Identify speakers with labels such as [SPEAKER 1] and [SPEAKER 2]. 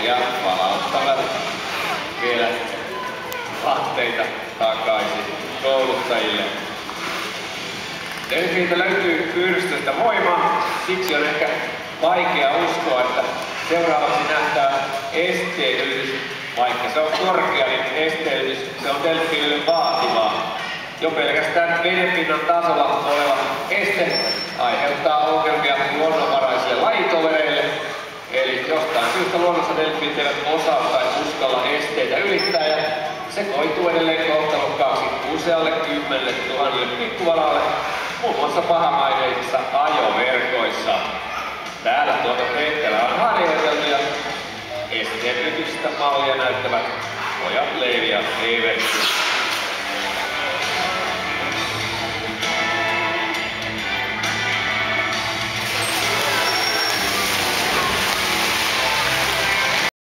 [SPEAKER 1] ja palauttavat vielä vaatteita takaisin kouluttajille. Delfiiltä löytyy pyydystöstä voimaa, siksi on ehkä vaikea uskoa, että seuraavaksi nähdään esteenyritys. Vaikka se on korkea, niin esteenyritys se on delfiilille vaativaa. Jo pelkästään vedenpinnan tasolla oleva este aiheuttaa ongelmia luonnonvaraisille lajitovereille. Eli jostain syystä luonnossa delfiinit eivät osaa tai uskalla esteitä ylittää ja se koituu edelleen kohtalokkaaksi usealle 10 000 pikkuvalalle, muun muassa pahamaineisissa ajoverkoissa. Täällä tuota kentällä on harjoiteltu ja esteenyrityksistä mallia näyttävät pojat Leivi ja Evertsi.